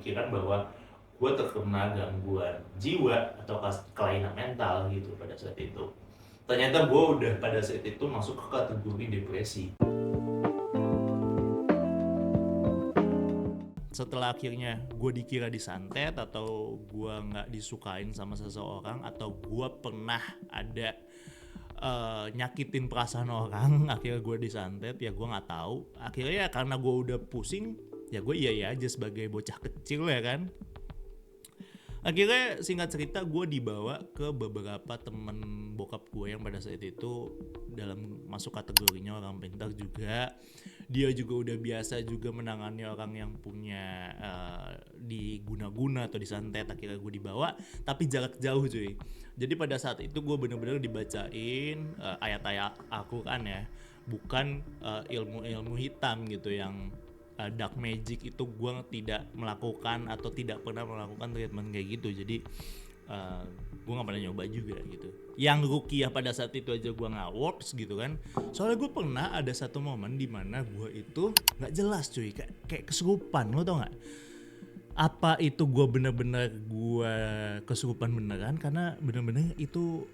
berpikiran bahwa gue terkena gangguan jiwa atau kelainan mental gitu pada saat itu. Ternyata gue udah pada saat itu masuk ke kategori depresi. Setelah akhirnya gue dikira disantet atau gue nggak disukain sama seseorang atau gue pernah ada nyakitin perasaan orang, akhirnya gue disantet, ya gue nggak tahu. Akhirnya ya karena gue udah pusing, ya gue iya aja sebagai bocah kecil ya kan. Akhirnya singkat cerita gue dibawa ke beberapa temen bokap gue yang pada saat itu dalam masuk kategorinya orang pintar juga. Dia juga udah biasa juga menangani orang yang punya diguna-guna atau disantet. Akhirnya gue dibawa, tapi jarak jauh cuy. Jadi pada saat itu gue bener-bener dibacain ayat-ayat Al-Quran ya, bukan ilmu-ilmu hitam gitu yang dark magic. Itu gue tidak melakukan atau tidak pernah melakukan treatment kayak gitu. Jadi gue gak pernah nyoba juga gitu. Yang rukiah pada saat itu aja gue gak works gitu kan. Soalnya gue pernah ada satu momen dimana gue itu gak jelas cuy, kayak kesurupan. Lo tau gak apa itu gue bener-bener gue kesurupan beneran, karena bener-bener itu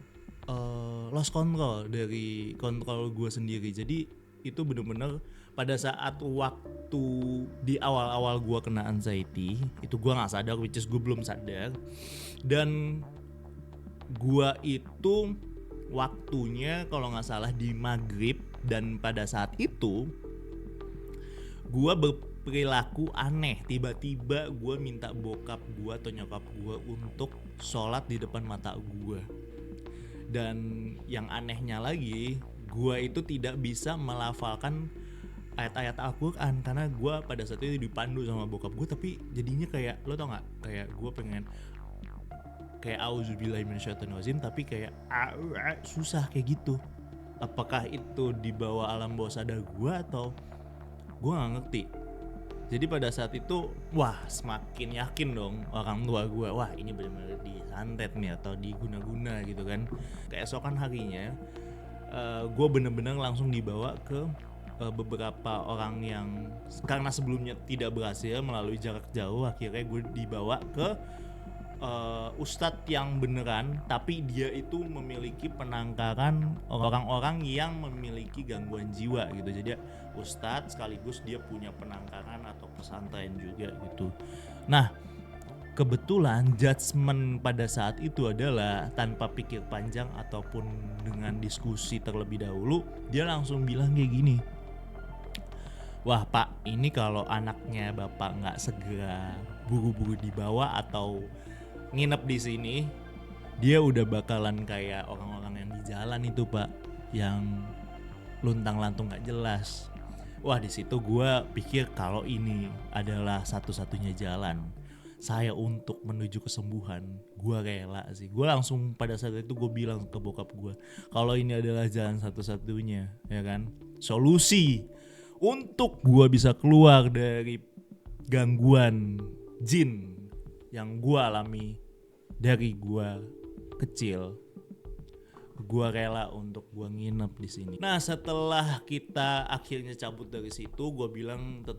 lost control dari kontrol gue sendiri. Jadi itu bener-bener pada saat waktu di awal-awal gue kena anxiety, itu gue gak sadar, which is gue belum sadar. Dan gue itu waktunya kalau gak salah di maghrib, dan pada saat itu gue berperilaku aneh. Tiba-tiba gue minta bokap gue atau nyokap gue untuk sholat di depan mata gue. Dan yang anehnya lagi, gue itu tidak bisa melafalkan ayat-ayat Al-Quran karena gue pada saat itu dipandu sama bokap gue. Tapi jadinya kayak, lo tau gak, kayak gue pengen kayak auzubillahiminasyaitonirrajim, tapi kayak susah kayak gitu. Apakah itu di bawah alam bawah sadar gue atau gue gak ngerti. Jadi pada saat itu, wah semakin yakin dong orang tua gue, wah ini benar-benar disantet nih atau diguna-guna gitu kan. Keesokan harinya gue benar-benar langsung dibawa ke beberapa orang yang karena sebelumnya tidak berhasil melalui jarak jauh. Akhirnya gue dibawa ke ustadz yang beneran, tapi dia itu memiliki penangkaran orang-orang yang memiliki gangguan jiwa gitu. Jadi ustadz sekaligus dia punya penangkaran atau pesantren juga gitu. Nah kebetulan judgement pada saat itu adalah tanpa pikir panjang ataupun dengan diskusi terlebih dahulu, dia langsung bilang kayak gini, wah pak, ini kalau anaknya bapak nggak segera buru-buru dibawa atau nginep di sini, dia udah bakalan kayak orang-orang yang di jalan itu pak, yang luntang-lantung nggak jelas. Wah di situ gue pikir kalau ini adalah satu-satunya jalan saya untuk menuju kesembuhan. Gue rela sih. Gue langsung pada saat itu gue bilang ke bokap gue, kalau ini adalah jalan satu-satunya, ya kan, solusi untuk gue bisa keluar dari gangguan jin yang gue alami dari gue kecil, gue rela untuk gue nginep di sini. Nah setelah kita akhirnya cabut dari situ, gue bilang ke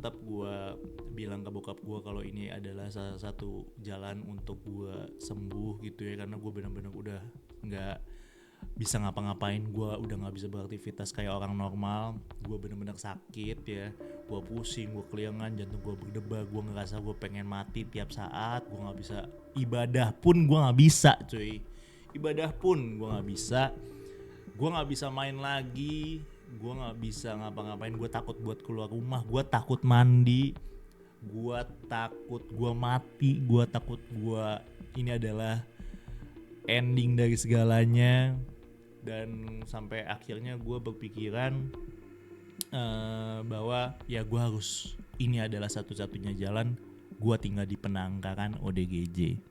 bokap gue kalau ini adalah salah satu jalan untuk gue sembuh gitu ya, karena gue benar-benar udah nggak bisa ngapa-ngapain, gue udah nggak bisa beraktivitas kayak orang normal. Gue benar-benar sakit ya, gue pusing, gue keliangan, jantung gue berdebar, gue ngerasa gue pengen mati tiap saat. Gue nggak bisa ibadah pun, gue nggak bisa cuy, ibadah pun gue nggak bisa. Gue nggak bisa main lagi, gue nggak bisa ngapa-ngapain. Gue takut buat keluar rumah, gue takut mandi, gue takut gue mati, gue takut gue ini adalah ending dari segalanya. Dan sampai akhirnya gue berpikiran bahwa ya gue harus, ini adalah satu-satunya jalan. Gue tinggal di penangkaran ODGJ.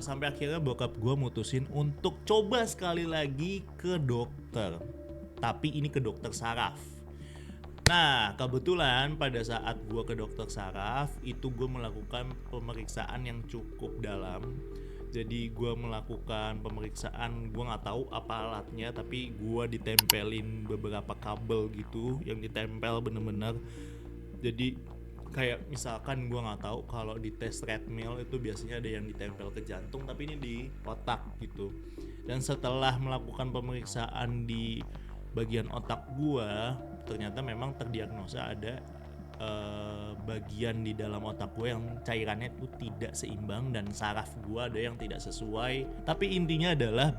Sampai akhirnya bokap gue mutusin untuk coba sekali lagi ke dokter, tapi ini ke dokter saraf. Nah kebetulan pada saat gue ke dokter saraf itu gue melakukan pemeriksaan yang cukup dalam. Jadi gue melakukan pemeriksaan, gue nggak tahu apa alatnya, tapi gue ditempelin beberapa kabel gitu yang ditempel bener-bener. Jadi kayak misalkan gue nggak tahu kalau di tes treadmill itu biasanya ada yang ditempel ke jantung, tapi ini di otak gitu. Dan setelah melakukan pemeriksaan di bagian otak gue, ternyata memang terdiagnosa ada bagian di dalam otak gue yang cairannya itu tidak seimbang dan saraf gue ada yang tidak sesuai. Tapi intinya adalah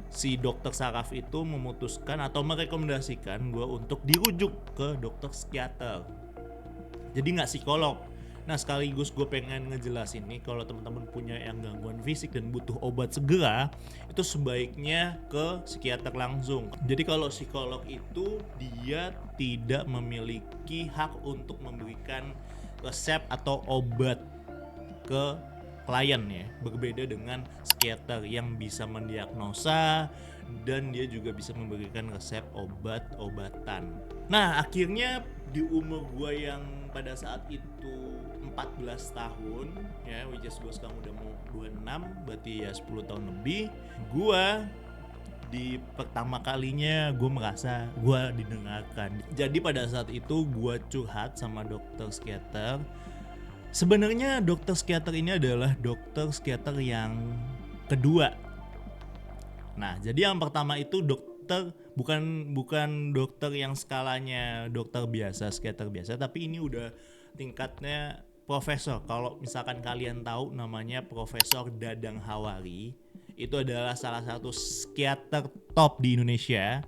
si dokter saraf itu memutuskan atau merekomendasikan gue untuk dirujuk ke dokter psikiater. Jadi nggak psikolog. Nah, sekaligus gue pengen ngejelasin nih, kalau teman-teman punya yang gangguan fisik dan butuh obat segera, itu sebaiknya ke psikiater langsung. Jadi kalau psikolog itu dia tidak memiliki hak untuk memberikan resep atau obat ke klien ya, berbeda dengan psikiater yang bisa mendiagnosa dan dia juga bisa memberikan resep obat-obatan. Nah, akhirnya di umur gue yang pada saat itu 14 tahun ya, which is gue sekarang udah mau 26, berarti ya 10 tahun lebih, gue di pertama kalinya gue merasa gue didengarkan. Jadi pada saat itu gue curhat sama dokter psikiater. Sebenarnya dokter psikiater ini adalah dokter psikiater yang kedua. Nah, jadi yang pertama itu dokter bukan dokter yang skalanya dokter biasa, psikiater biasa, tapi ini udah tingkatnya profesor. Kalau misalkan kalian tahu namanya Profesor Dadang Hawari, itu adalah salah satu psikiater top di Indonesia.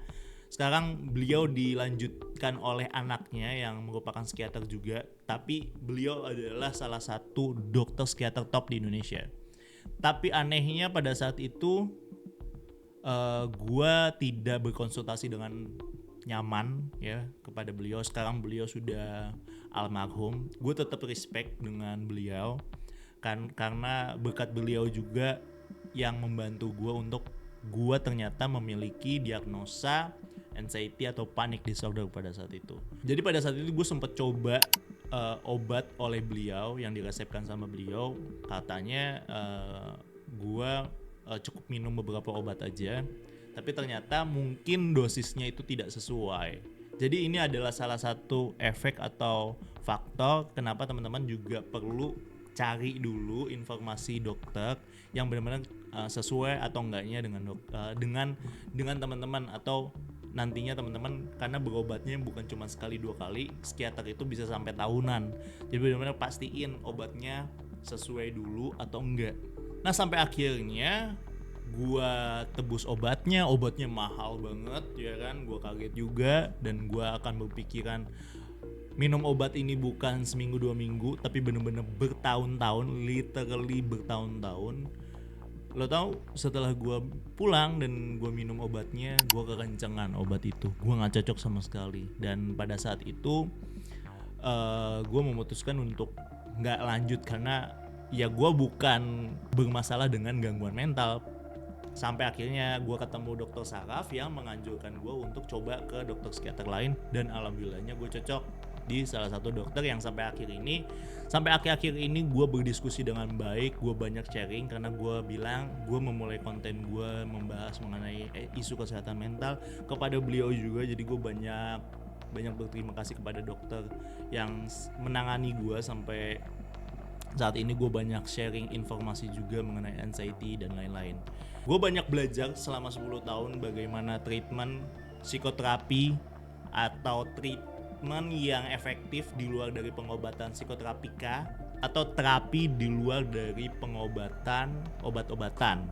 Sekarang beliau dilanjutkan oleh anaknya yang merupakan psikiater juga, tapi beliau adalah salah satu dokter psikiater top di Indonesia. Tapi anehnya pada saat itu gue tidak berkonsultasi dengan nyaman ya kepada beliau. Sekarang beliau sudah almarhum. Gue tetap respect dengan beliau karena berkat beliau juga yang membantu gue untuk gue ternyata memiliki diagnosa anxiety atau panic disorder pada saat itu. Jadi pada saat itu gue sempat coba obat oleh beliau yang diresepkan sama beliau. Katanya gue cukup minum beberapa obat aja, tapi ternyata mungkin dosisnya itu tidak sesuai. Jadi ini adalah salah satu efek atau faktor kenapa teman-teman juga perlu cari dulu informasi dokter yang benar-benar sesuai atau enggaknya dengan teman-teman, atau nantinya teman-teman, karena berobatnya bukan cuma sekali 2 kali, psikiater itu bisa sampai tahunan. Jadi benar-benar pastiin obatnya sesuai dulu atau enggak. Nah, sampai akhirnya gua tebus obatnya mahal banget ya kan, gua kaget juga dan gua akan berpikiran minum obat ini bukan seminggu 2 minggu, tapi bener-bener bertahun-tahun, literally bertahun-tahun. Lo tau, setelah gue pulang dan gue minum obatnya, gue kekencengan obat itu, gue nggak cocok sama sekali. Dan pada saat itu gue memutuskan untuk nggak lanjut karena ya gue bukan bermasalah dengan gangguan mental. Sampai akhirnya gue ketemu dokter saraf yang menganjurkan gue untuk coba ke dokter psikiater lain, dan alhamdulillahnya gue cocok di salah satu dokter yang sampai akhir-akhir ini gue berdiskusi dengan baik, gue banyak sharing karena gue bilang gue memulai konten gue membahas mengenai isu kesehatan mental kepada beliau juga. Jadi gue banyak berterima kasih kepada dokter yang menangani gue sampai saat ini. Gue banyak sharing informasi juga mengenai anxiety dan lain-lain. Gue banyak belajar selama 10 tahun bagaimana treatment psikoterapi atau treatment yang efektif di luar dari pengobatan psikoterapika atau terapi di luar dari pengobatan obat-obatan.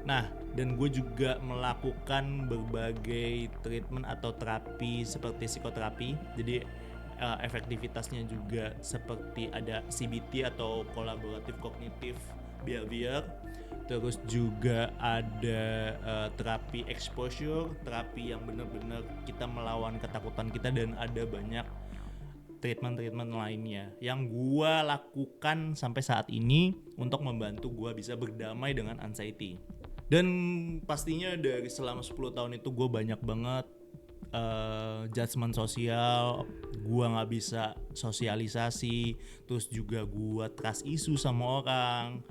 Nah, dan gue juga melakukan berbagai treatment atau terapi seperti psikoterapi. Jadi efektivitasnya juga seperti ada CBT atau Collaborative Cognitive Behavior. Terus juga ada terapi exposure, terapi yang benar-benar kita melawan ketakutan kita, dan ada banyak treatment lainnya yang gue lakukan sampai saat ini untuk membantu gue bisa berdamai dengan anxiety. Dan pastinya dari selama 10 tahun itu gue banyak banget judgement sosial, gue nggak bisa sosialisasi, terus juga gue trust isu sama orang.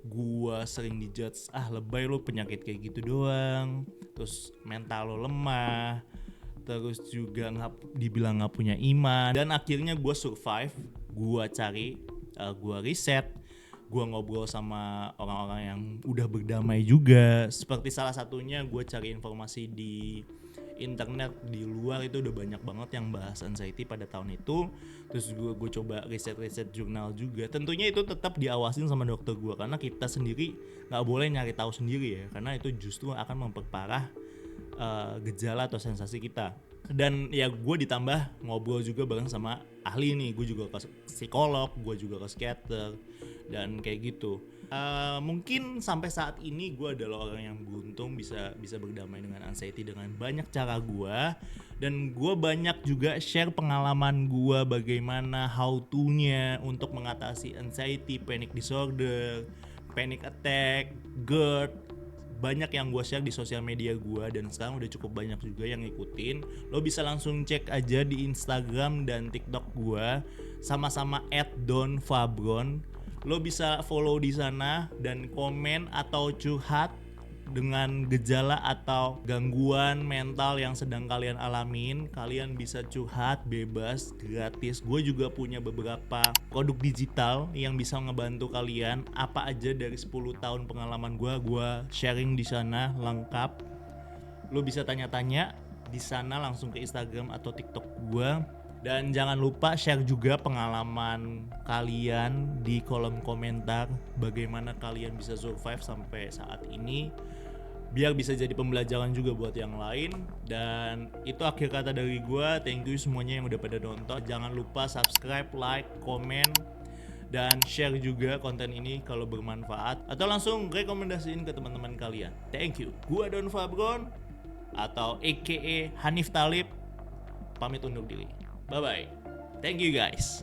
Gue sering dijudge, lebay lo, penyakit kayak gitu doang, terus mental lo lemah, terus juga dibilang nggak punya iman, dan akhirnya gue survive. Gue cari, gue riset, gue ngobrol sama orang-orang yang udah berdamai juga. Seperti salah satunya gue cari informasi di internet, di luar itu udah banyak banget yang bahas anxiety pada tahun itu. Terus gue coba riset jurnal juga. Tentunya itu tetap diawasin sama dokter gue, karena kita sendiri nggak boleh nyari tahu sendiri ya, karena itu justru akan memperparah gejala atau sensasi kita. Dan ya gue ditambah ngobrol juga bareng sama ahli nih, gue juga ke psikolog, gue juga ke psikiater, dan kayak gitu. Mungkin sampai saat ini gue adalah orang yang beruntung bisa berdamai dengan anxiety dengan banyak cara gue, dan gue banyak juga share pengalaman gue bagaimana how to-nya untuk mengatasi anxiety, panic disorder, panic attack, GERD. Banyak yang gue share di sosial media gue, dan sekarang udah cukup banyak juga yang ngikutin. Lo bisa langsung cek aja di Instagram dan TikTok gue, sama-sama @donfabron. Lo bisa follow di sana dan komen atau curhat dengan gejala atau gangguan mental yang sedang kalian alamin. Kalian bisa curhat bebas, gratis. Gue juga punya beberapa produk digital yang bisa ngebantu kalian. Apa aja dari 10 tahun pengalaman gue sharing di sana lengkap. Lo bisa tanya-tanya di sana langsung ke Instagram atau TikTok gue. Dan jangan lupa share juga pengalaman kalian di kolom komentar, bagaimana kalian bisa survive sampai saat ini, biar bisa jadi pembelajaran juga buat yang lain. Dan itu akhir kata dari gue. Thank you semuanya yang udah pada nonton. Jangan lupa subscribe, like, komen, dan share juga konten ini kalau bermanfaat, atau langsung rekomendasiin ke teman-teman kalian. Thank you. Gue Don Fabron atau aka Hanif Talib, pamit undur diri. Bye bye. Thank you guys.